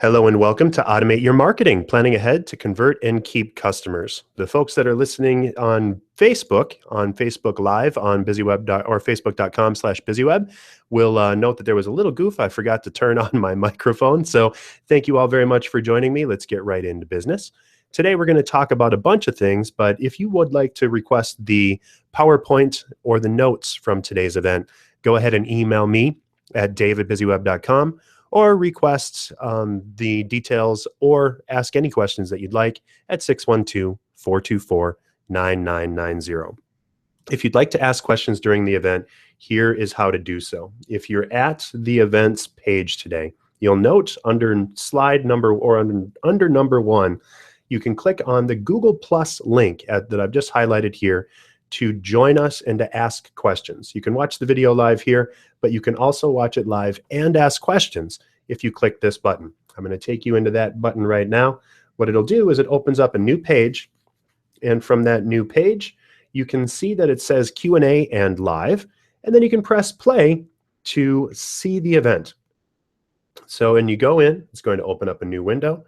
Hello and welcome to Automate Your Marketing, planning ahead to convert and keep customers. The folks that are listening on Facebook Live on BizzyWeb or Facebook.com/BizzyWeb will note that there was a little goof. I forgot to turn on my microphone. So thank you all very much for joining me. Let's get right into business. Today we're going to talk about a bunch of things, but if you would like to request the PowerPoint or the notes from today's event, go ahead and email me at dave@BizzyWeb.com. or request the details or ask any questions that you'd like at 612-424-9990. If you'd like to ask questions during the event, here is how to do so. If you're at the events page today, you'll note under slide number or under number 1, you can click on the Google Plus link that I've just highlighted here to join us and to ask questions. You can watch the video live here, but you can also watch it live and ask questions if you click this button. I'm going to take you into that button right now. What it'll do is it opens up a new page, and from that new page, you can see that it says Q&A and live, and then you can press play to see the event. So when you go in, it's going to open up a new window,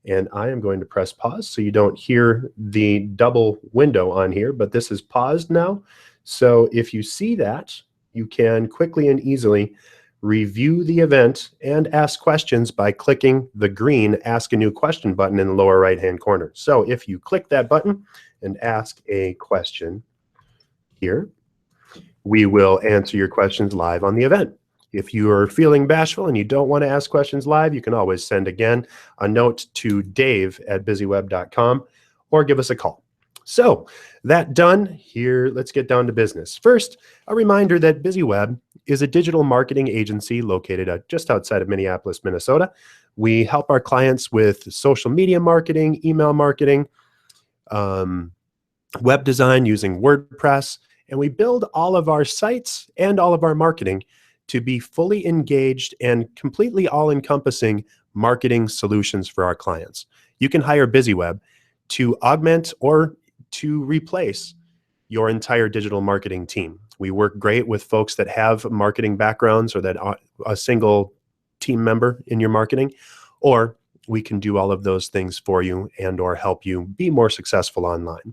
and I am going to press pause so you don't hear the double window on here, but this is paused now. So if you see that, you can quickly and easily review the event and ask questions by clicking the green Ask a New Question button in the lower right-hand corner. So if you click that button and ask a question here, we will answer your questions live on the event. If you are feeling bashful and you don't want to ask questions live, you can always send again a note to dave@BizzyWeb.com or give us a call. So that done, here, let's get down to business. First, a reminder that BizzyWeb is a digital marketing agency located just outside of Minneapolis, Minnesota. We help our clients with social media marketing, email marketing, web design using WordPress, and we build all of our sites and all of our marketing to be fully engaged and completely all-encompassing marketing solutions for our clients. You can hire BizzyWeb to augment or to replace your entire digital marketing team. We work great with folks that have marketing backgrounds or that are a single team member in your marketing, or we can do all of those things for you and or help you be more successful online.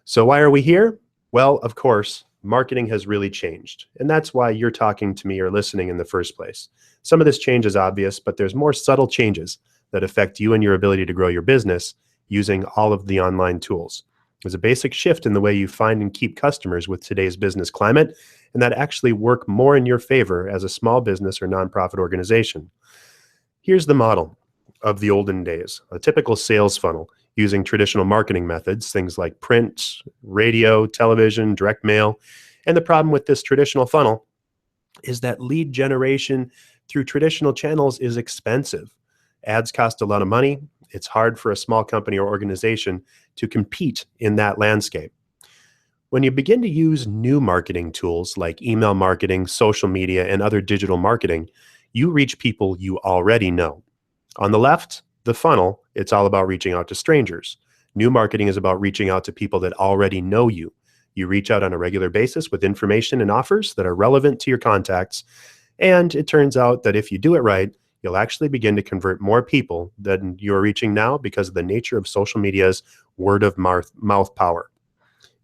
So why are we here? Well, of course, marketing has really changed, and that's why you're talking to me or listening in the first place. Some of this change is obvious, but there's more subtle changes that affect you and your ability to grow your business using all of the online tools. There's a basic shift in the way you find and keep customers with today's business climate, and that actually work more in your favor as a small business or nonprofit organization. Here's the model of the olden days, a typical sales funnel using traditional marketing methods, things like print, radio, television, direct mail. And the problem with this traditional funnel is that lead generation through traditional channels is expensive. Ads cost a lot of money. It's hard for a small company or organization to compete in that landscape. When you begin to use new marketing tools like email marketing, social media, and other digital marketing, you reach people you already know. On the left, the funnel, it's all about reaching out to strangers. New marketing is about reaching out to people that already know you. You reach out on a regular basis with information and offers that are relevant to your contacts. And it turns out that if you do it right, you'll actually begin to convert more people than you're reaching now because of the nature of social media's word of mouth power.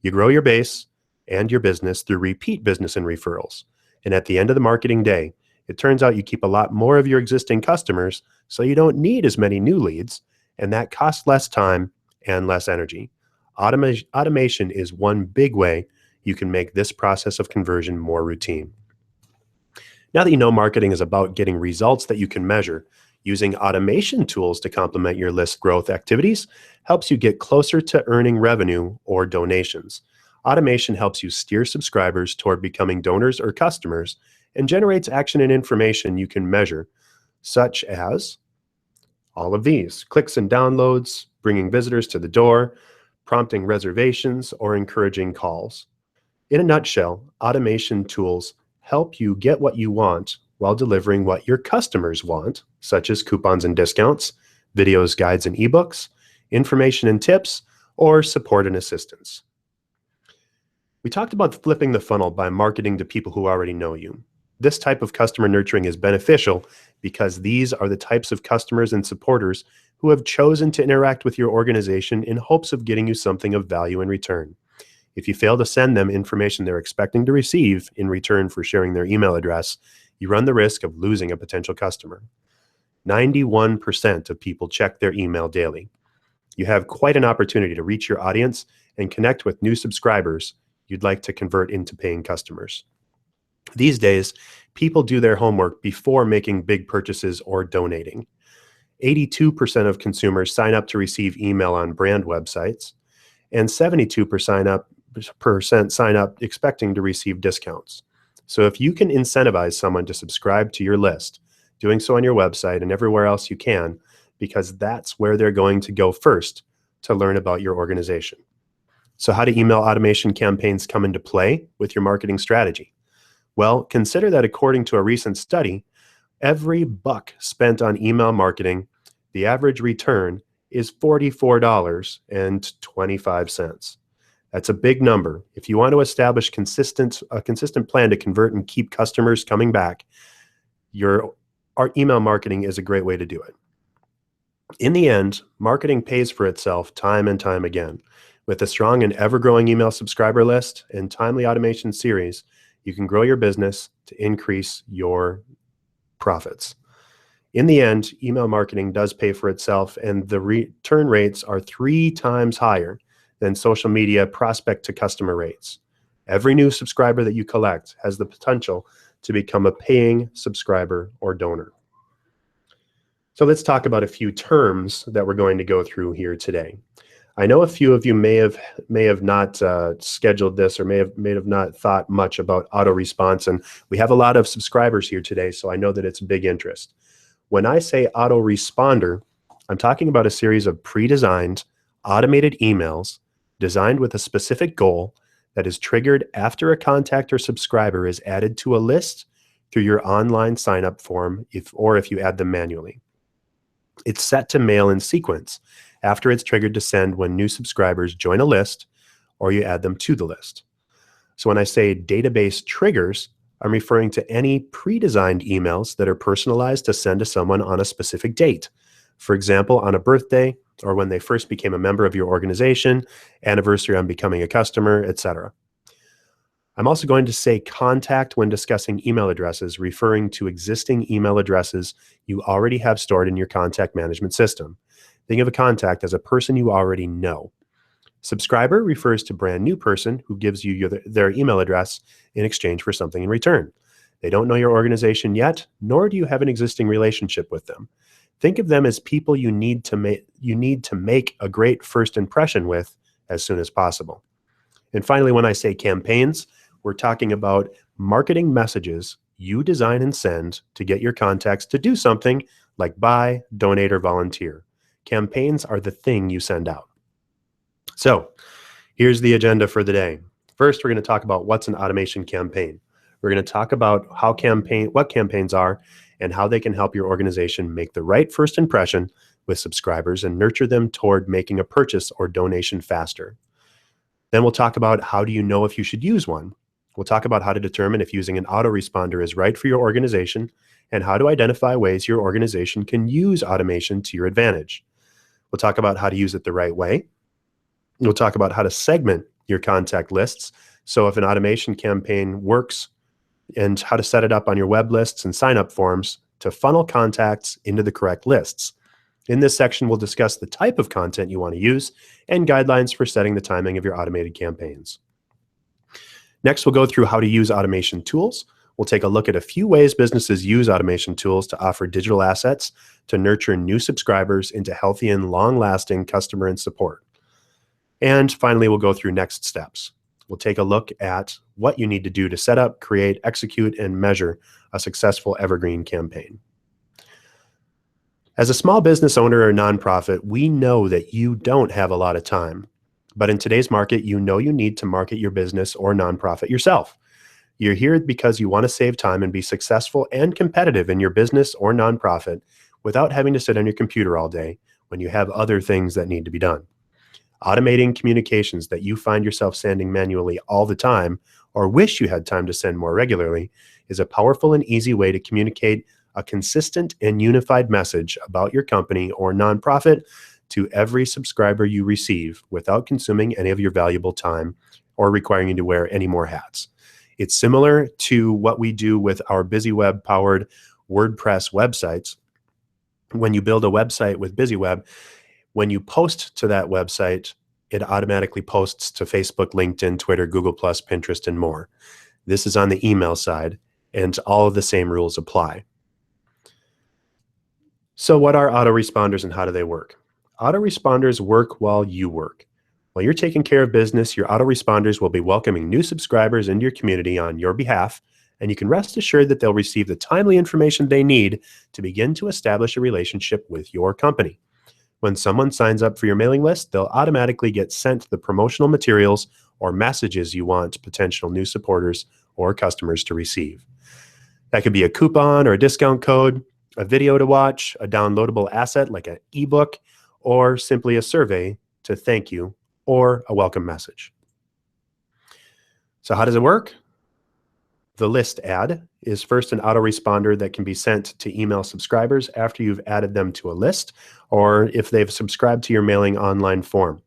You grow your base and your business through repeat business and referrals. And at the end of the marketing day, it turns out you keep a lot more of your existing customers, so you don't need as many new leads, and that costs less time and less energy. Automation is one big way you can make this process of conversion more routine. Now that you know marketing is about getting results that you can measure, using automation tools to complement your list growth activities helps you get closer to earning revenue or donations. Automation helps you steer subscribers toward becoming donors or customers and generates action and information you can measure, such as all of these: clicks and downloads, bringing visitors to the door, prompting reservations, or encouraging calls. In a nutshell, automation tools help you get what you want while delivering what your customers want, such as coupons and discounts, videos, guides, and ebooks, information and tips, or support and assistance. We talked about flipping the funnel by marketing to people who already know you. This type of customer nurturing is beneficial because these are the types of customers and supporters who have chosen to interact with your organization in hopes of getting you something of value in return. If you fail to send them information they're expecting to receive in return for sharing their email address, you run the risk of losing a potential customer. 91% of people check their email daily. You have quite an opportunity to reach your audience and connect with new subscribers you'd like to convert into paying customers. These days, people do their homework before making big purchases or donating. 82% of consumers sign up to receive email on brand websites, and 72% sign up expecting to receive discounts. So if you can incentivize someone to subscribe to your list, doing so on your website and everywhere else you can, because that's where they're going to go first to learn about your organization. So how do email automation campaigns come into play with your marketing strategy? Well, consider that according to a recent study, every buck spent on email marketing, the average return is $44.25. That's a big number. If you want to establish a consistent plan to convert and keep customers coming back, our email marketing is a great way to do it. In the end, marketing pays for itself time and time again. With a strong and ever-growing email subscriber list and timely automation series, you can grow your business to increase your profits. In the end, email marketing does pay for itself, and the return rates are 3 times higher than social media prospect to customer rates. Every new subscriber that you collect has the potential to become a paying subscriber or donor. So let's talk about a few terms that we're going to go through here today. I know a few of you may have not scheduled this or may have not thought much about autoresponder, and we have a lot of subscribers here today, so I know that it's a big interest. When I say autoresponder, I'm talking about a series of pre-designed automated emails designed with a specific goal that is triggered after a contact or subscriber is added to a list through your online sign-up form if you add them manually. It's set to mail in sequence after it's triggered to send when new subscribers join a list or you add them to the list. So when I say database triggers, I'm referring to any pre-designed emails that are personalized to send to someone on a specific date. For example, on a birthday or when they first became a member of your organization, anniversary on becoming a customer, etc. I'm also going to say contact when discussing email addresses, referring to existing email addresses you already have stored in your contact management system. Think of a contact as a person you already know. Subscriber refers to brand new person who gives you their email address in exchange for something in return. They don't know your organization yet, nor do you have an existing relationship with them. Think of them as people you need to make a great first impression with as soon as possible. And finally, when I say campaigns, we're talking about marketing messages you design and send to get your contacts to do something like buy, donate, or volunteer. Campaigns are the thing you send out. So here's the agenda for the day. First, we're going to talk about what's an automation campaign. We're going to talk about what campaigns are and how they can help your organization make the right first impression with subscribers and nurture them toward making a purchase or donation faster. Then we'll talk about how do you know if you should use one. We'll talk about how to determine if using an autoresponder is right for your organization and how to identify ways your organization can use automation to your advantage. We'll talk about how to use it the right way. We'll talk about how to segment your contact lists. So if an automation campaign works, and how to set it up on your web lists and sign-up forms to funnel contacts into the correct lists. In this section, we'll discuss the type of content you want to use and guidelines for setting the timing of your automated campaigns. Next, we'll go through how to use automation tools. We'll take a look at a few ways businesses use automation tools to offer digital assets to nurture new subscribers into healthy and long-lasting customer and support. And finally, we'll go through next steps. We'll take a look at what you need to do to set up, create, execute, and measure a successful evergreen campaign. As a small business owner or nonprofit, we know that you don't have a lot of time. But in today's market, you know you need to market your business or nonprofit yourself. You're here because you want to save time and be successful and competitive in your business or nonprofit without having to sit on your computer all day when you have other things that need to be done. Automating communications that you find yourself sending manually all the time or wish you had time to send more regularly is a powerful and easy way to communicate a consistent and unified message about your company or nonprofit to every subscriber you receive without consuming any of your valuable time or requiring you to wear any more hats. It's similar to what we do with our BizzyWeb powered WordPress websites. When you build a website with BizzyWeb, when you post to that website, it automatically posts to Facebook, LinkedIn, Twitter, Google+, Pinterest, and more. This is on the email side, and all of the same rules apply. So what are autoresponders and how do they work? Autoresponders work while you work. While you're taking care of business, your autoresponders will be welcoming new subscribers into your community on your behalf, and you can rest assured that they'll receive the timely information they need to begin to establish a relationship with your company. When someone signs up for your mailing list, they'll automatically get sent the promotional materials or messages you want potential new supporters or customers to receive. That could be a coupon or a discount code, a video to watch, a downloadable asset like an ebook, or simply a survey to thank you or a welcome message. So how does it work? The list ad is first an autoresponder that can be sent to email subscribers after you've added them to a list or if they've subscribed to your mailing online form.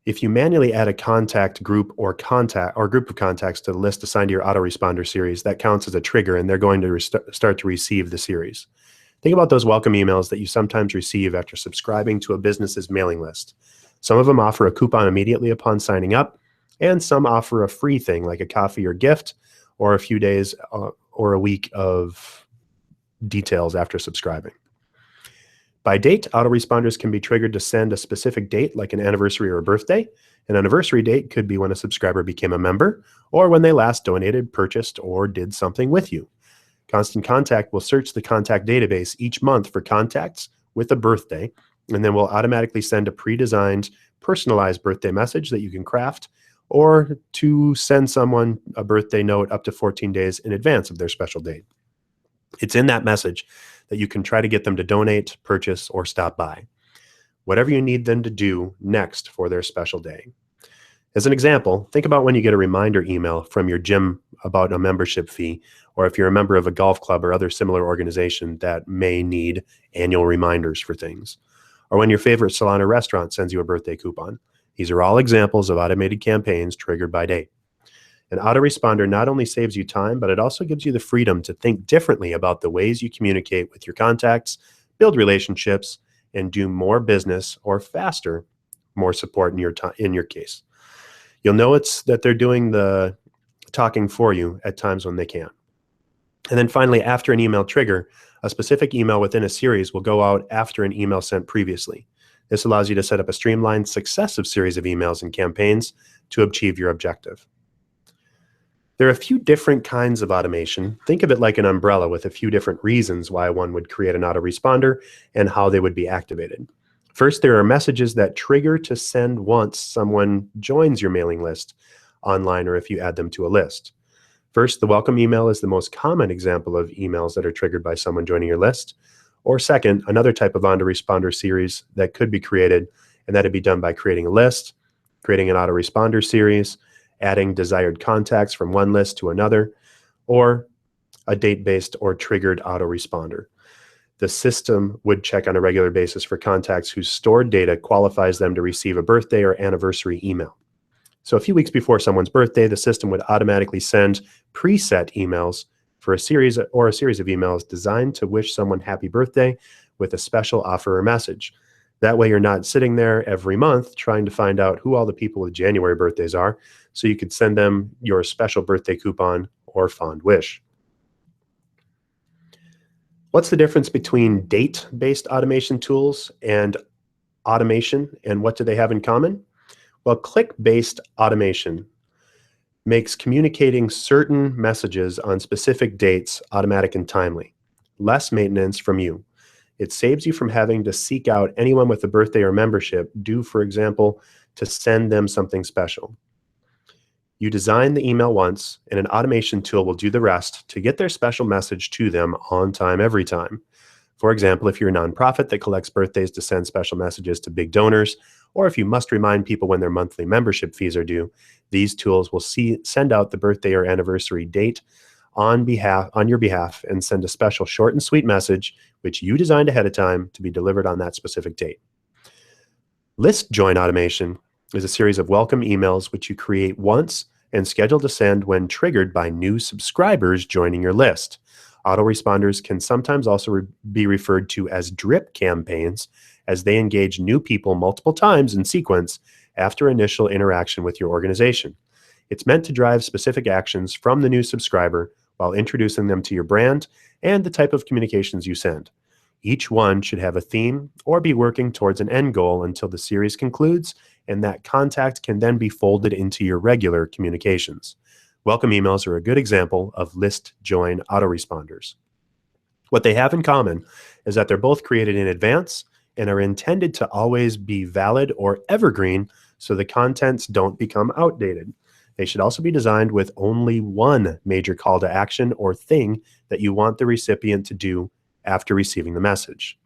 If you manually add a contact group or group of contacts to the list assigned to your autoresponder series, that counts as a trigger and they're going to start to receive the series. Think about those welcome emails that you sometimes receive after subscribing to a business's mailing list. Some of them offer a coupon immediately upon signing up, and some offer a free thing like a coffee or gift, or a few days or a week of details after subscribing. By date, autoresponders can be triggered to send a specific date like an anniversary or a birthday. An anniversary date could be when a subscriber became a member or when they last donated, purchased, or did something with you. Constant Contact will search the contact database each month for contacts with a birthday, and then will automatically send a pre-designed, personalized birthday message that you can craft or to send someone a birthday note up to 14 days in advance of their special date. It's in that message that you can try to get them to donate, purchase, or stop by. Whatever you need them to do next for their special day. As an example, think about when you get a reminder email from your gym about a membership fee, or if you're a member of a golf club or other similar organization that may need annual reminders for things, or when your favorite salon or restaurant sends you a birthday coupon. These are all examples of automated campaigns triggered by date. An autoresponder not only saves you time, but it also gives you the freedom to think differently about the ways you communicate with your contacts, build relationships, and do more business or faster, more support in your case. You'll know that they're doing the talking for you at times when they can. And then finally, after an email trigger, a specific email within a series will go out after an email sent previously. This allows you to set up a streamlined successive series of emails and campaigns to achieve your objective. There are a few different kinds of automation. Think of it like an umbrella with a few different reasons why one would create an autoresponder and how they would be activated. First, there are messages that trigger to send once someone joins your mailing list online or if you add them to a list. First, the welcome email is the most common example of emails that are triggered by someone joining your list. Or second, another type of autoresponder series that could be created, and that'd be done by creating a list, creating an autoresponder series, adding desired contacts from one list to another, or a date-based or triggered autoresponder. The system would check on a regular basis for contacts whose stored data qualifies them to receive a birthday or anniversary email. So a few weeks before someone's birthday, the system would automatically send preset emails for a series of emails designed to wish someone happy birthday with a special offer or message. That way you're not sitting there every month trying to find out who all the people with January birthdays are, so you could send them your special birthday coupon or fond wish. What's the difference between date-based automation tools and automation, and what do they have in common? Well, click-based automation makes communicating certain messages on specific dates automatic and timely. Less maintenance from you. It saves you from having to seek out anyone with a birthday or membership due, for example, to send them something special. You design the email once, and an automation tool will do the rest to get their special message to them on time every time. For example, if you're a nonprofit that collects birthdays to send special messages to big donors, or if you must remind people when their monthly membership fees are due, these tools will send out the birthday or anniversary date on your behalf and send a special short and sweet message which you designed ahead of time to be delivered on that specific date. List join automation is a series of welcome emails which you create once and schedule to send when triggered by new subscribers joining your list. Autoresponders can sometimes also be referred to as drip campaigns, as they engage new people multiple times in sequence after initial interaction with your organization. It's meant to drive specific actions from the new subscriber while introducing them to your brand and the type of communications you send. Each one should have a theme or be working towards an end goal until the series concludes, and that contact can then be folded into your regular communications. Welcome emails are a good example of list join autoresponders. What they have in common is that they're both created in advance and are intended to always be valid or evergreen so the contents don't become outdated. They should also be designed with only one major call to action or thing that you want the recipient to do after receiving the message.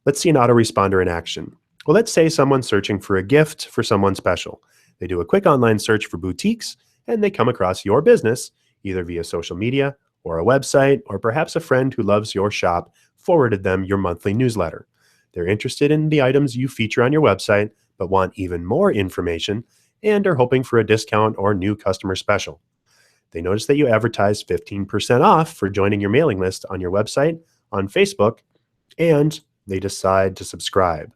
Let's see an autoresponder in action. Well, let's say someone's searching for a gift for someone special. They do a quick online search for boutiques and they come across your business, either via social media or a website, or perhaps a friend who loves your shop forwarded them your monthly newsletter. They're interested in the items you feature on your website, but want even more information and are hoping for a discount or new customer special. They notice that you advertise 15% off for joining your mailing list on your website, on Facebook, and they decide to subscribe.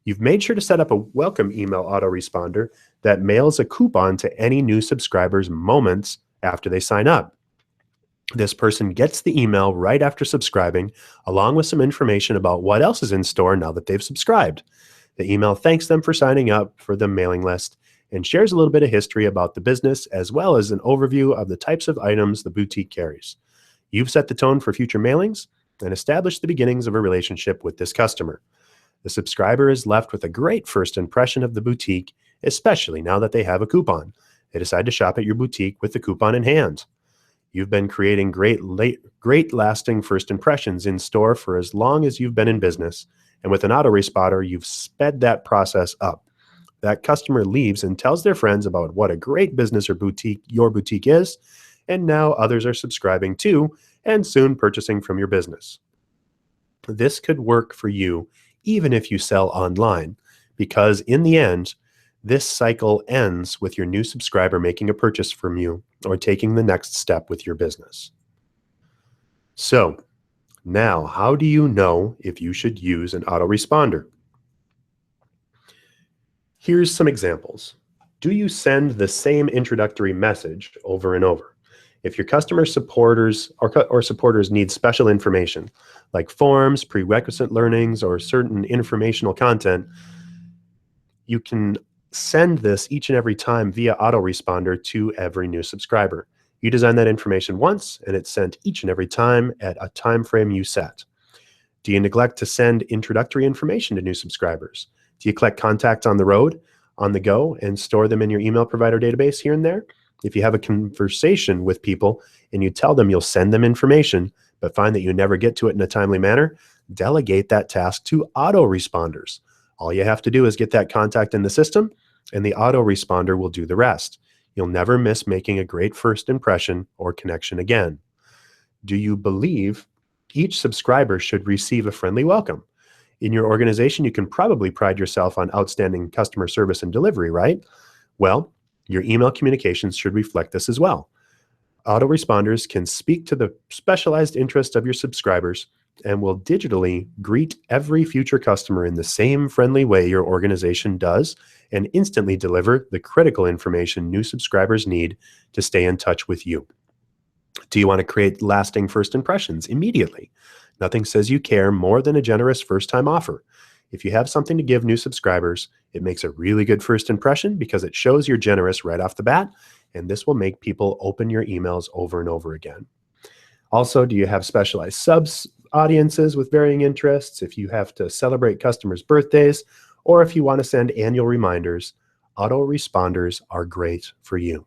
You've made sure to set up a welcome email autoresponder that mails a coupon to any new subscribers moments after they sign up. This person gets the email right after subscribing, along with some information about what else is in store now that they've subscribed. The email thanks them for signing up for the mailing list and shares a little bit of history about the business, as well as an overview of the types of items the boutique carries. You've set the tone for future mailings and established the beginnings of a relationship with this customer. The subscriber is left with a great first impression of the boutique, especially now that they have a coupon. They decide to shop at your boutique with the coupon in hand. You've been creating great lasting first impressions in store for as long as you've been in business, and with an autoresponder, you've sped that process up. That customer leaves and tells their friends about what a great business or boutique your boutique is, and now others are subscribing to and soon purchasing from your business. This could work for you even if you sell online, because in the end, this cycle ends with your new subscriber making a purchase from you or taking the next step with your business. So now, how do you know if you should use an autoresponder? Here's some examples. Do you send the same introductory message over and over? If your customer supporters need special information, like forms, prerequisite learnings, or certain informational content, you can send this each and every time via autoresponder to every new subscriber. You design that information once, and it's sent each and every time at a time frame you set. Do you neglect to send introductory information to new subscribers? Do you collect contacts on the road, on the go, and store them in your email provider database here and there? If you have a conversation with people and you tell them you'll send them information, but find that you never get to it in a timely manner, delegate that task to autoresponders. All you have to do is get that contact in the system, and the autoresponder will do the rest. You'll never miss making a great first impression or connection again. Do you believe each subscriber should receive a friendly welcome? In your organization, you can probably pride yourself on outstanding customer service and delivery, right? Well, your email communications should reflect this as well. Autoresponders can speak to the specialized interests of your subscribers and will digitally greet every future customer in the same friendly way your organization does and instantly deliver the critical information new subscribers need to stay in touch with you. Do you want to create lasting first impressions immediately? Nothing says you care more than a generous first-time offer. If you have something to give new subscribers, it makes a really good first impression because it shows you're generous right off the bat, and this will make people open your emails over and over again. Also, do you have specialized sub-audiences with varying interests? If you have to celebrate customers' birthdays, or if you want to send annual reminders, autoresponders are great for you.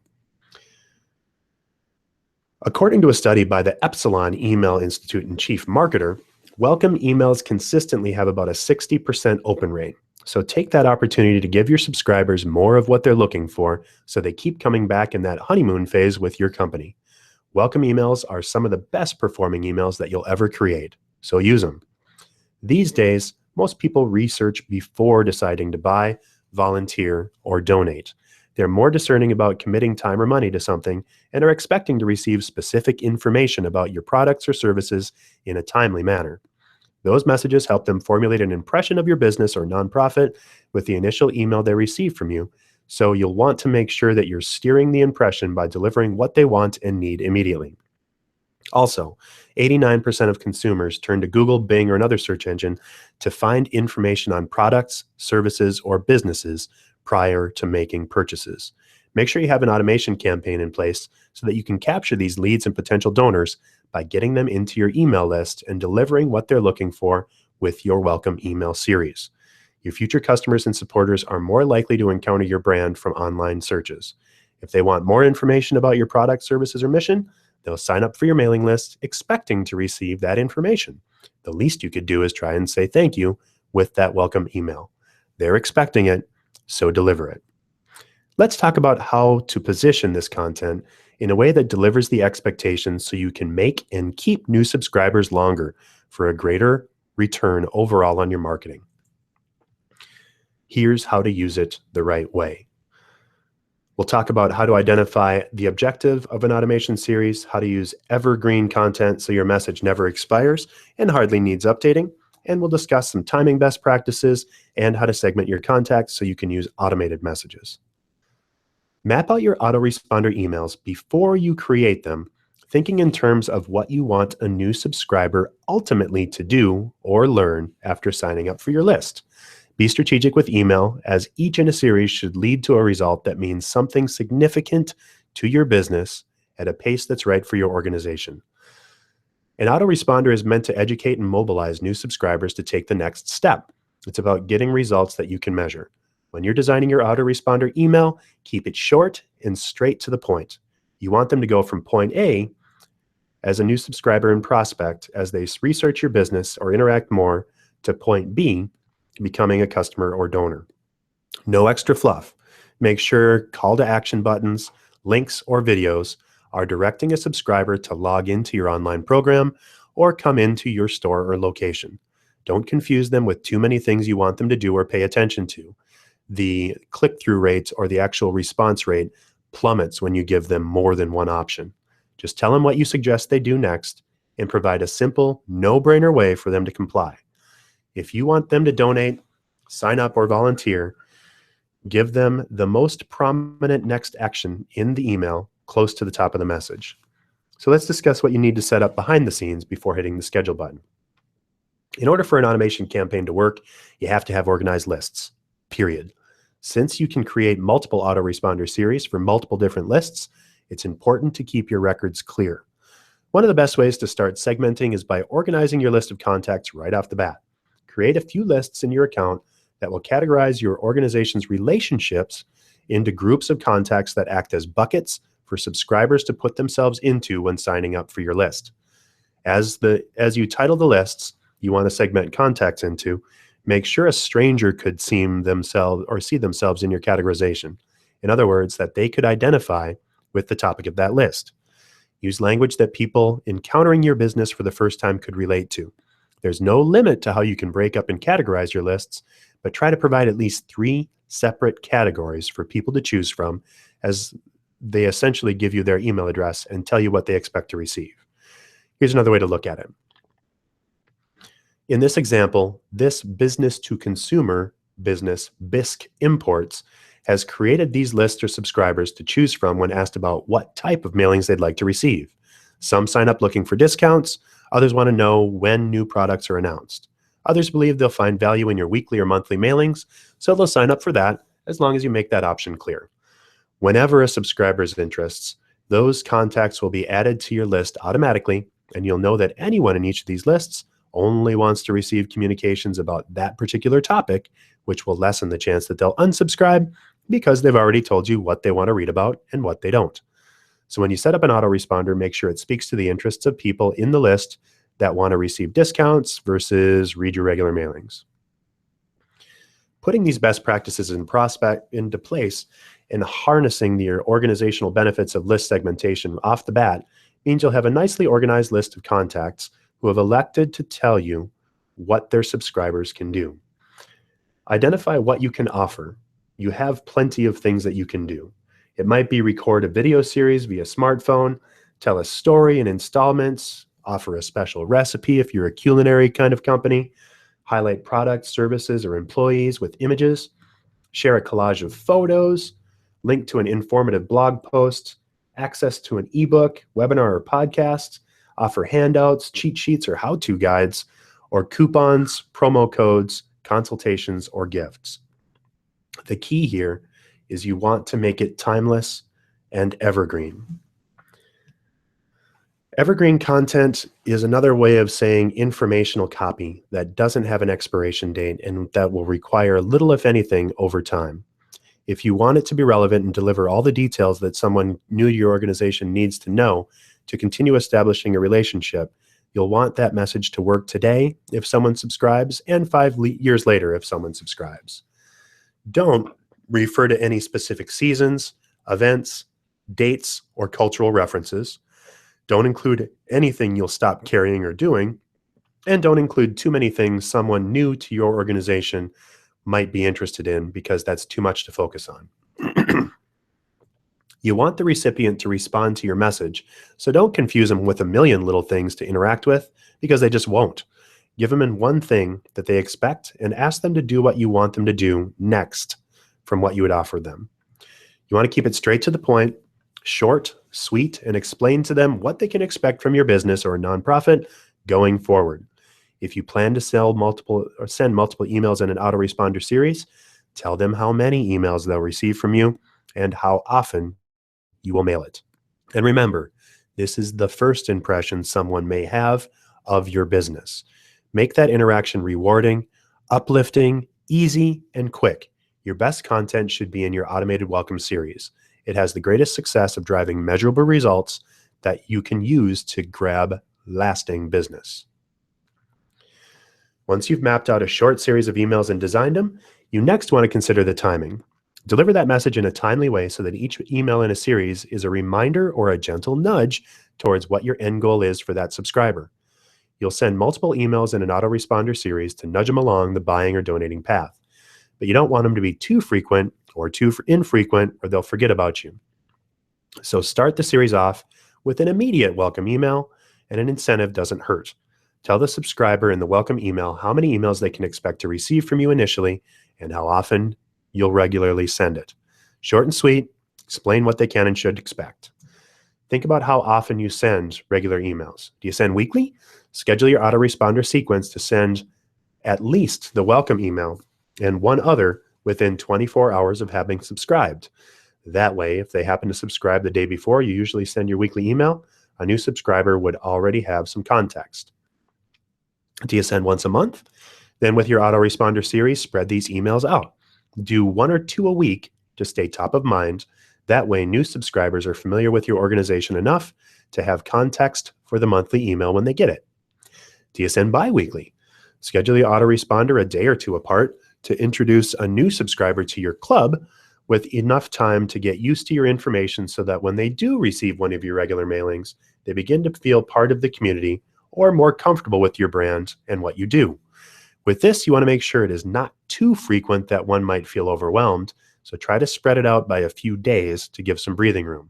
According to a study by the Epsilon Email Institute and chief marketer, Welcome emails consistently have about a 60% open rate. So take that opportunity to give your subscribers more of what they're looking for so they keep coming back in that honeymoon phase with your company. Welcome emails are some of the best performing emails that you'll ever create, so use them. These days, most people research before deciding to buy, volunteer, or donate. They're more discerning about committing time or money to something and are expecting to receive specific information about your products or services in a timely manner. Those messages help them formulate an impression of your business or nonprofit with the initial email they receive from you. So you'll want to make sure that you're steering the impression by delivering what they want and need immediately. Also, 89% of consumers turn to Google, Bing, or another search engine to find information on products, services, or businesses prior to making purchases. Make sure you have an automation campaign in place so that you can capture these leads and potential donors by getting them into your email list and delivering what they're looking for with your welcome email series. Your future customers and supporters are more likely to encounter your brand from online searches. If they want more information about your product, services, or mission, they'll sign up for your mailing list expecting to receive that information. The least you could do is try and say thank you with that welcome email. They're expecting it, so deliver it. Let's talk about how to position this content in a way that delivers the expectations so you can make and keep new subscribers longer for a greater return overall on your marketing. Here's how to use it the right way. We'll talk about how to identify the objective of an automation series, how to use evergreen content so your message never expires and hardly needs updating, and we'll discuss some timing best practices and how to segment your contacts so you can use automated messages. Map out your autoresponder emails before you create them, thinking in terms of what you want a new subscriber ultimately to do or learn after signing up for your list. Be strategic with email, as each in a series should lead to a result that means something significant to your business at a pace that's right for your organization. An autoresponder is meant to educate and mobilize new subscribers to take the next step. It's about getting results that you can measure. When you're designing your autoresponder email, keep it short and straight to the point. You want them to go from point A as a new subscriber and prospect as they research your business or interact more to point B, becoming a customer or donor. No extra fluff. Make sure call to action buttons, links, or videos are directing a subscriber to log into your online program or come into your store or location. Don't confuse them with too many things you want them to do or pay attention to. The click-through rate or the actual response rate plummets when you give them more than one option. Just tell them what you suggest they do next and provide a simple, no-brainer way for them to comply. If you want them to donate, sign up, or volunteer, give them the most prominent next action in the email close to the top of the message. So let's discuss what you need to set up behind the scenes before hitting the schedule button. In order for an automation campaign to work, you have to have organized lists, period. Since you can create multiple autoresponder series for multiple different lists, it's important to keep your records clear. One of the best ways to start segmenting is by organizing your list of contacts right off the bat. Create a few lists in your account that will categorize your organization's relationships into groups of contacts that act as buckets for subscribers to put themselves into when signing up for your list. As you title the lists you want to segment contacts into, make sure a stranger could see themselves in your categorization. In other words, that they could identify with the topic of that list. Use language that people encountering your business for the first time could relate to. There's no limit to how you can break up and categorize your lists, but try to provide at least 3 separate categories for people to choose from, as they essentially give you their email address and tell you what they expect to receive. Here's another way to look at it. In this example, this business-to-consumer business, BISC Imports, has created these lists or subscribers to choose from when asked about what type of mailings they'd like to receive. Some sign up looking for discounts. Others want to know when new products are announced. Others believe they'll find value in your weekly or monthly mailings, so they'll sign up for that as long as you make that option clear. Whenever a subscriber's interests, those contacts will be added to your list automatically, and you'll know that anyone in each of these lists only wants to receive communications about that particular topic, which will lessen the chance that they'll unsubscribe because they've already told you what they want to read about and what they don't. So when you set up an autoresponder, make sure it speaks to the interests of people in the list that want to receive discounts versus read your regular mailings. Putting these best practices into place and harnessing your organizational benefits of list segmentation off the bat means you'll have a nicely organized list of contacts who have elected to tell you what their subscribers can do. Identify what you can offer. You have plenty of things that you can do. It might be record a video series via smartphone, tell a story in installments, offer a special recipe if you're a culinary kind of company, highlight products, services, or employees with images, share a collage of photos, link to an informative blog post, access to an ebook, webinar, or podcast, offer handouts, cheat sheets, or how-to guides, or coupons, promo codes, consultations, or gifts. The key here is you want to make it timeless and evergreen. Evergreen content is another way of saying informational copy that doesn't have an expiration date and that will require little, if anything, over time. If you want it to be relevant and deliver all the details that someone new to your organization needs to know to continue establishing a relationship, you'll want that message to work today if someone subscribes and 5 years later if someone subscribes. Don't refer to any specific seasons, events, dates, or cultural references. Don't include anything you'll stop carrying or doing, and don't include too many things someone new to your organization might be interested in because that's too much to focus on. You want the recipient to respond to your message, so don't confuse them with a million little things to interact with because they just won't. Give them one thing that they expect and ask them to do what you want them to do next from what you would offer them. You want to keep it straight to the point, short, sweet, and explain to them what they can expect from your business or nonprofit going forward. If you plan to send multiple emails in an autoresponder series, tell them how many emails they'll receive from you and how often you will mail it. And remember, this is the first impression someone may have of your business. Make that interaction rewarding, uplifting, easy, and quick. Your best content should be in your automated welcome series. It has the greatest success of driving measurable results that you can use to grab lasting business. Once you've mapped out a short series of emails and designed them, you next want to consider the timing. Deliver that message in a timely way so that each email in a series is a reminder or a gentle nudge towards what your end goal is for that subscriber. You'll send multiple emails in an autoresponder series to nudge them along the buying or donating path. But you don't want them to be too frequent or too infrequent or they'll forget about you. So start the series off with an immediate welcome email, and an incentive doesn't hurt. Tell the subscriber in the welcome email how many emails they can expect to receive from you initially and how often you'll regularly send it. Short and sweet, explain what they can and should expect. Think about how often you send regular emails. Do you send weekly? Schedule your autoresponder sequence to send at least the welcome email and one other within 24 hours of having subscribed. That way, if they happen to subscribe the day before you usually send your weekly email, a new subscriber would already have some context. Do you send once a month? Then with your autoresponder series, spread these emails out. Do 1 or 2 a week to stay top of mind. That way, new subscribers are familiar with your organization enough to have context for the monthly email when they get it. Do you send bi-weekly? Schedule your autoresponder a day or 2 apart to introduce a new subscriber to your club with enough time to get used to your information so that when they do receive one of your regular mailings, they begin to feel part of the community or more comfortable with your brand and what you do. With this, you want to make sure it is not too frequent that one might feel overwhelmed, so try to spread it out by a few days to give some breathing room.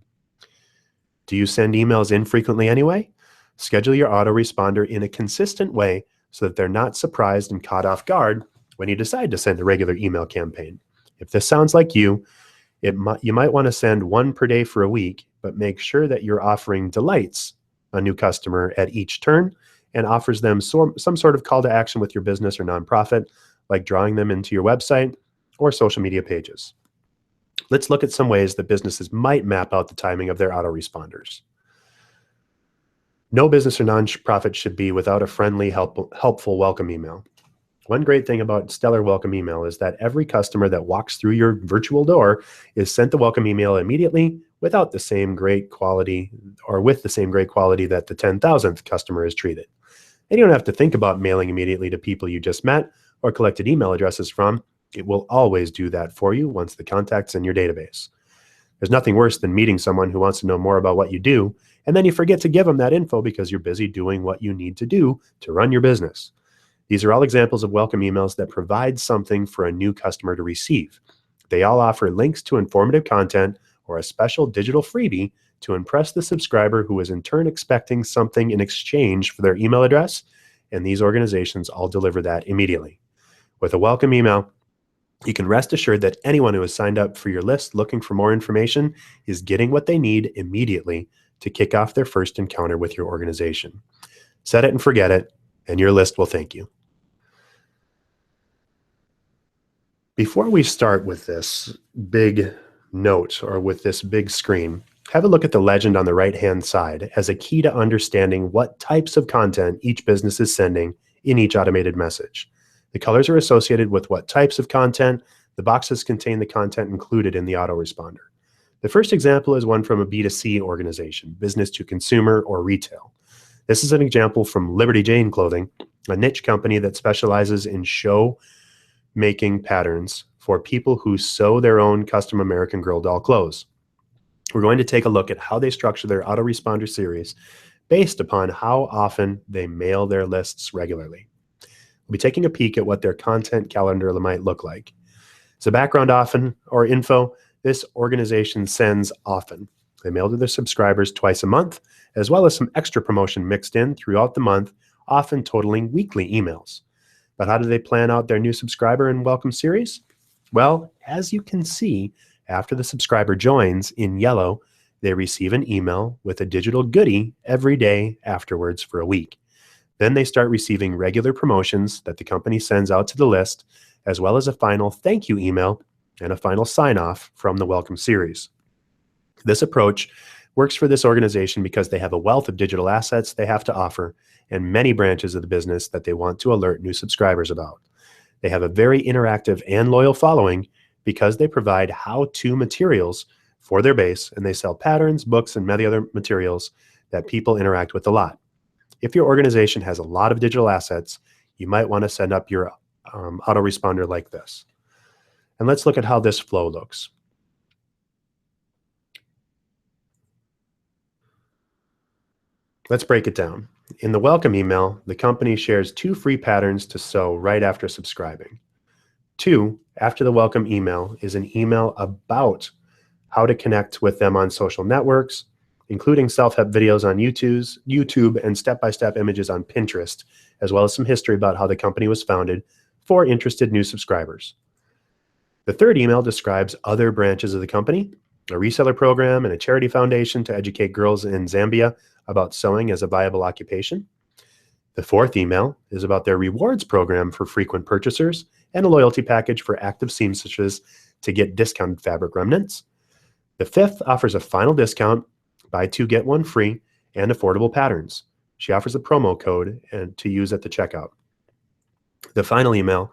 Do you send emails infrequently anyway? Schedule your autoresponder in a consistent way so that they're not surprised and caught off guard when you decide to send a regular email campaign. If this sounds like you might want to send 1 per day for a week, but make sure that you're offering delights a new customer at each turn and offers them some sort of call to action with your business or nonprofit, like drawing them into your website or social media pages. Let's look at some ways that businesses might map out the timing of their autoresponders. No business or nonprofit should be without a friendly, helpful welcome email. One great thing about Stellar Welcome Email is that every customer that walks through your virtual door is sent the welcome email immediately without the same great quality or with the same great quality that the 10,000th customer is treated. And you don't have to think about mailing immediately to people you just met or collected email addresses from. It will always do that for you once the contact's in your database. There's nothing worse than meeting someone who wants to know more about what you do, and then you forget to give them that info because you're busy doing what you need to do to run your business. These are all examples of welcome emails that provide something for a new customer to receive. They all offer links to informative content or a special digital freebie to impress the subscriber who is in turn expecting something in exchange for their email address, and these organizations all deliver that immediately. With a welcome email, you can rest assured that anyone who has signed up for your list looking for more information is getting what they need immediately to kick off their first encounter with your organization. Set it and forget it, and your list will thank you. Before we start with this big note or with this big screen, have a look at the legend on the right-hand side as a key to understanding what types of content each business is sending in each automated message. The colors are associated with what types of content. The boxes contain the content included in the autoresponder. The first example is one from a B2C organization, business to consumer or retail. This is an example from Liberty Jane Clothing, a niche company that specializes in show-making patterns for people who sew their own custom American Girl doll clothes. We're going to take a look at how they structure their autoresponder series based upon how often they mail their lists regularly. We'll be taking a peek at what their content calendar might look like. As a background info, this organization sends often. They mail to their subscribers twice a month, as well as some extra promotion mixed in throughout the month, often totaling weekly emails. But how do they plan out their new subscriber and welcome series? Well, as you can see, after the subscriber joins in yellow, they receive an email with a digital goodie every day afterwards for a week. Then they start receiving regular promotions that the company sends out to the list, as well as a final thank you email and a final sign-off from the welcome series. This approach works for this organization because they have a wealth of digital assets they have to offer and many branches of the business that they want to alert new subscribers about. They have a very interactive and loyal following because they provide how-to materials for their base, and they sell patterns, books, and many other materials that people interact with a lot. If your organization has a lot of digital assets, you might want to set up your autoresponder like this. And let's look at how this flow looks. Let's break it down. In the welcome email, the company shares 2 free patterns to sew right after subscribing. 2, after the welcome email, is an email about how to connect with them on social networks, including self-help videos on YouTube and step-by-step images on Pinterest, as well as some history about how the company was founded for interested new subscribers. The 3rd email describes other branches of the company, a reseller program and a charity foundation to educate girls in Zambia about sewing as a viable occupation. The 4th email is about their rewards program for frequent purchasers and a loyalty package for active seamstresses to get discounted fabric remnants. The 5th offers a final discount, buy 2 get 1 free, and affordable patterns. She offers a promo code to use at the checkout. The final email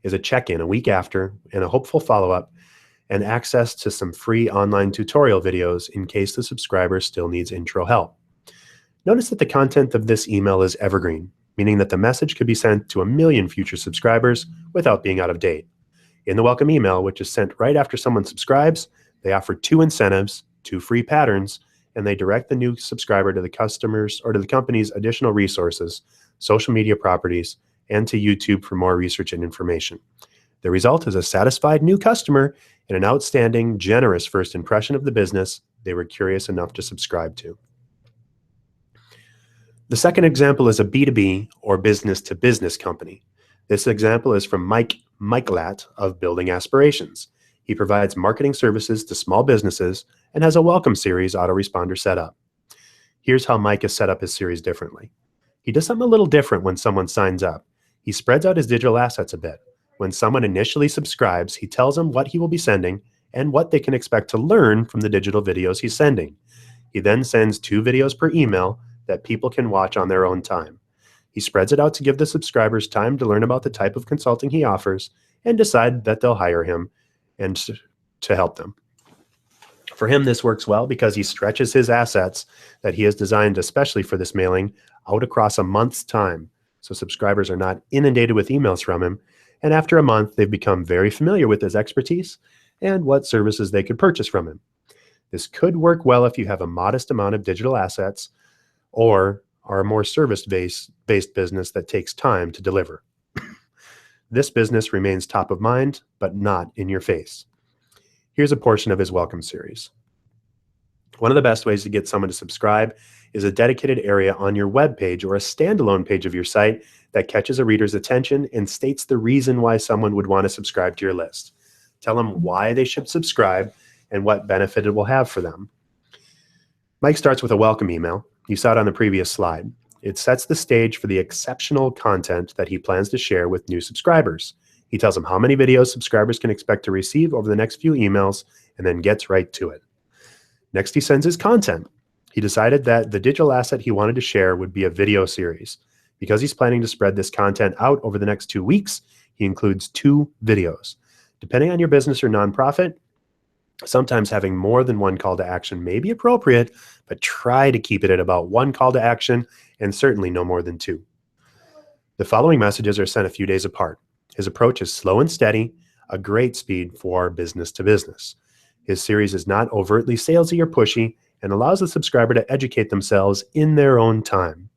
is a check-in a week after and a hopeful follow-up and access to some free online tutorial videos in case the subscriber still needs intro help. Notice that the content of this email is evergreen, meaning that the message could be sent to 1 million future subscribers without being out of date. In the welcome email, which is sent right after someone subscribes, they offer 2 incentives, 2 free patterns, and they direct the new subscriber to the customers or to the company's additional resources, social media properties, and to YouTube for more research and information. The result is a satisfied new customer and an outstanding, generous first impression of the business they were curious enough to subscribe to. The second example is a B2B or business-to-business company. This example is from Mike Michelat of Building Aspirations. He provides marketing services to small businesses and has a welcome series autoresponder set up. Here's how Mike has set up his series differently. He does something a little different when someone signs up. He spreads out his digital assets a bit. When someone initially subscribes, he tells them what he will be sending and what they can expect to learn from the digital videos he's sending. He then sends 2 videos per email that people can watch on their own time. He spreads it out to give the subscribers time to learn about the type of consulting he offers and decide that they'll hire him and to help them. For him, this works well because he stretches his assets that he has designed especially for this mailing out across a month's time, so subscribers are not inundated with emails from him, and after a month, they've become very familiar with his expertise and what services they could purchase from him. This could work well if you have a modest amount of digital assets or are a more service-based business that takes time to deliver. This business remains top of mind, but not in your face. Here's a portion of his welcome series. One of the best ways to get someone to subscribe is a dedicated area on your web page or a standalone page of your site that catches a reader's attention and states the reason why someone would want to subscribe to your list. Tell them why they should subscribe and what benefit it will have for them. Mike starts with a welcome email. You saw it on the previous slide. It sets the stage for the exceptional content that he plans to share with new subscribers. He tells them how many videos subscribers can expect to receive over the next few emails and then gets right to it. Next, he sends his content. He decided that the digital asset he wanted to share would be a video series. Because he's planning to spread this content out over the next 2 weeks, he includes 2 videos. Depending on your business or nonprofit, sometimes having more than one call to action may be appropriate, but try to keep it at about 1 call to action and certainly no more than 2. The following messages are sent a few days apart. His approach is slow and steady, a great speed for business to business. His series is not overtly salesy or pushy and allows the subscriber to educate themselves in their own time.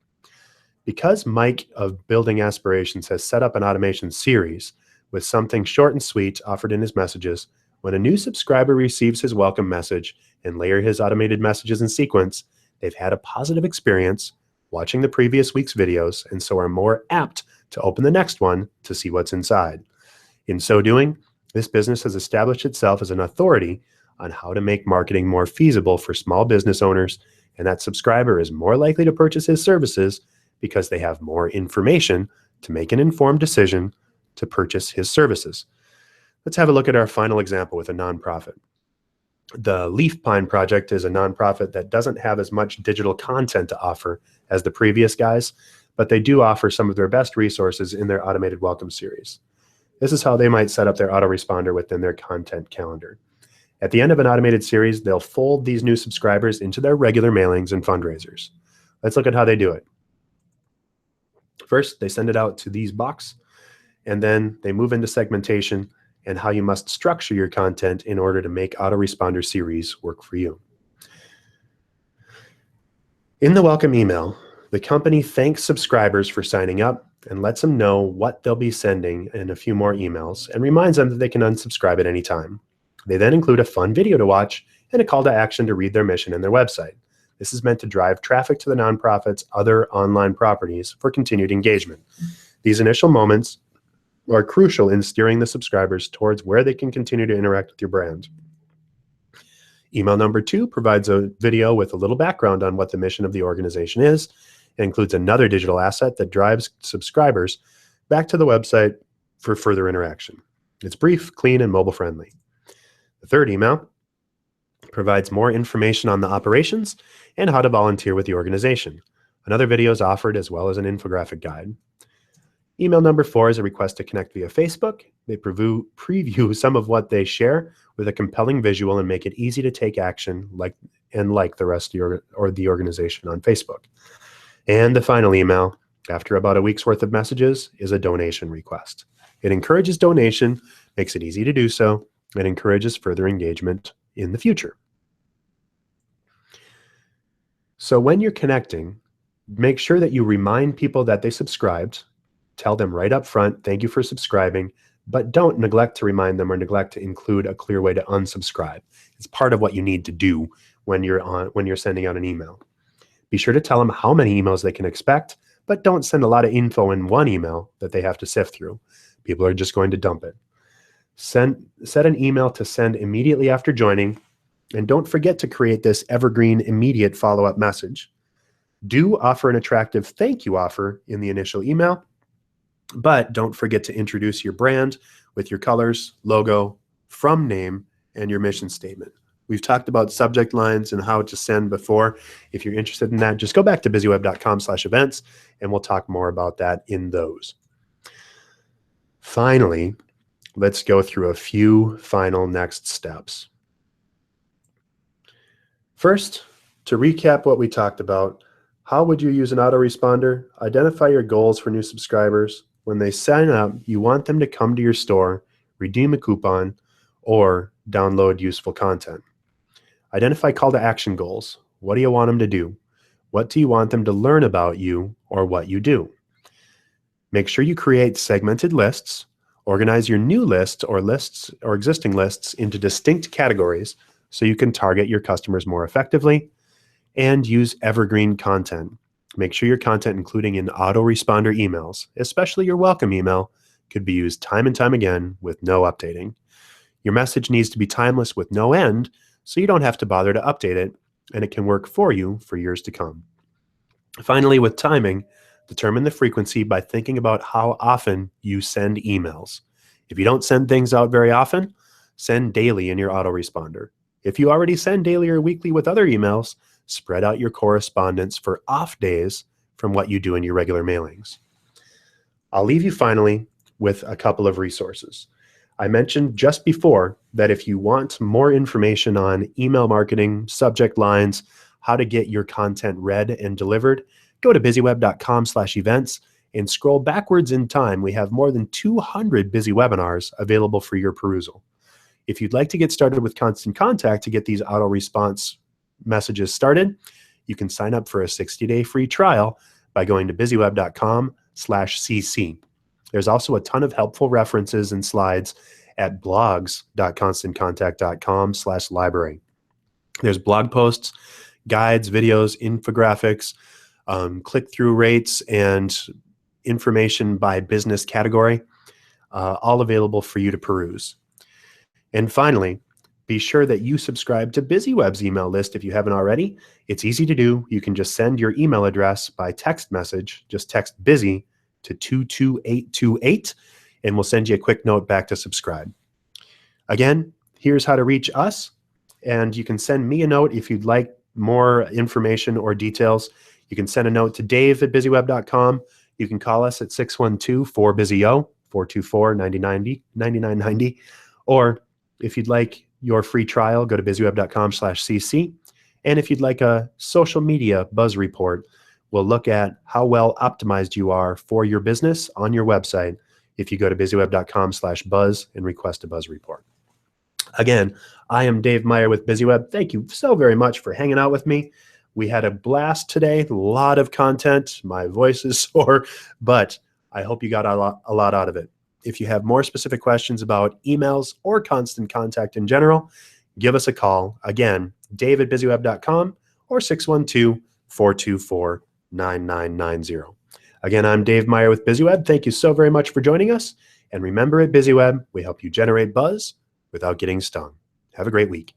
Because Mike of Building Aspirations has set up an automation series with something short and sweet offered in his messages, when a new subscriber receives his welcome message and layer his automated messages in sequence, they've had a positive experience watching the previous week's videos and so are more apt to open the next one to see what's inside. In so doing, this business has established itself as an authority on how to make marketing more feasible for small business owners, and that subscriber is more likely to purchase his services because they have more information to make an informed decision to purchase his services. Let's have a look at our final example with a nonprofit. The Leaf Pine Project is a nonprofit that doesn't have as much digital content to offer as the previous guys, but they do offer some of their best resources in their automated welcome series. This is how they might set up their autoresponder within their content calendar. At the end of an automated series, they'll fold these new subscribers into their regular mailings and fundraisers. Let's look at how they do it. First, they send it out to these boxes, and then they move into segmentation and how you must structure your content in order to make Autoresponder series work for you. In the welcome email, the company thanks subscribers for signing up and lets them know what they'll be sending in a few more emails and reminds them that they can unsubscribe at any time. They then include a fun video to watch and a call to action to read their mission and their website. This is meant to drive traffic to the nonprofit's other online properties for continued engagement. These initial moments are crucial in steering the subscribers towards where they can continue to interact with your brand. Email number 2 provides a video with a little background on what the mission of the organization is. It includes another digital asset that drives subscribers back to the website for further interaction. It's brief, clean, and mobile friendly. The third email provides more information on the operations and how to volunteer with the organization. Another video is offered as well as an infographic guide. Email number 4 is a request to connect via Facebook. They preview some of what they share with a compelling visual and make it easy to take action like the rest of the organization on Facebook. And the final email, after about a week's worth of messages, is a donation request. It encourages donation, makes it easy to do so, and encourages further engagement in the future. So when you're connecting, make sure that you remind people that they subscribed. Tell them right up front, thank you for subscribing, but don't neglect to remind them or neglect to include a clear way to unsubscribe. It's part of what you need to do when you're sending out an email. Be sure to tell them how many emails they can expect, but don't send a lot of info in one email that they have to sift through. People are just going to dump it. Set an email to send immediately after joining, and don't forget to create this evergreen immediate follow-up message. Do offer an attractive thank you offer in the initial email, but don't forget to introduce your brand with your colors, logo, from name, and your mission statement. We've talked about subject lines and how to send before. If you're interested in that, just go back to BizzyWeb.com/events, and we'll talk more about that in those. Finally, let's go through a few final next steps. First, to recap what we talked about, How would you use an autoresponder? Identify your goals for new subscribers. When they sign up, you want them to come to your store, redeem a coupon, or download useful content. Identify call to action goals. What do you want them to do? What do you want them to learn about you or what you do? Make sure you create segmented lists. Organize your new lists or existing lists into distinct categories so you can target your customers more effectively. And use evergreen content. Make sure your content, including in autoresponder emails, especially your welcome email, could be used time and time again with no updating. Your message needs to be timeless with no end, so you don't have to bother to update it, and it can work for you for years to come. Finally, with timing, determine the frequency by thinking about how often you send emails. If you don't send things out very often, send daily in your autoresponder. If you already send daily or weekly with other emails, spread out your correspondence for off days from what you do in your regular mailings. I'll leave you finally with a couple of resources. I mentioned just before that if you want more information on email marketing, subject lines, how to get your content read and delivered, go to BizzyWeb.com/events and scroll backwards in time. We have more than 200 Busy webinars available for your perusal. If you'd like to get started with Constant Contact to get these auto response messages started, you can sign up for a 60-day free trial by going to BizzyWeb.com/cc. There's also a ton of helpful references and slides at blogs.constantcontact.com/library. There's blog posts, guides, videos, infographics, click-through rates, and information by business category, all available for you to peruse. And finally, be sure that you subscribe to BizzyWeb's email list if you haven't already. It's easy to do. You can just send your email address by text message. Just text busy to 22828, and we'll send you a quick note back to subscribe. Again, here's how to reach us. And you can send me a note if you'd like more information or details. You can send a note to dave@BizzyWeb.com. You can call us at 612-4BUSY-O, 424-9990. Or if you'd like your free trial, go to BizzyWeb.com/cc. And if you'd like a social media buzz report, we'll look at how well optimized you are for your business on your website if you go to BizzyWeb.com/buzz and request a buzz report. Again, I am Dave Meyer with BizzyWeb. Thank you so very much for hanging out with me. We had a blast today, a lot of content. My voice is sore, but I hope you got a lot out of it. If you have more specific questions about emails or Constant Contact in general, give us a call. Again, dave@BizzyWeb.com or 612-424-9990. Again, I'm Dave Meyer with BizzyWeb. Thank you so very much for joining us. And remember, at BizzyWeb, we help you generate buzz without getting stung. Have a great week.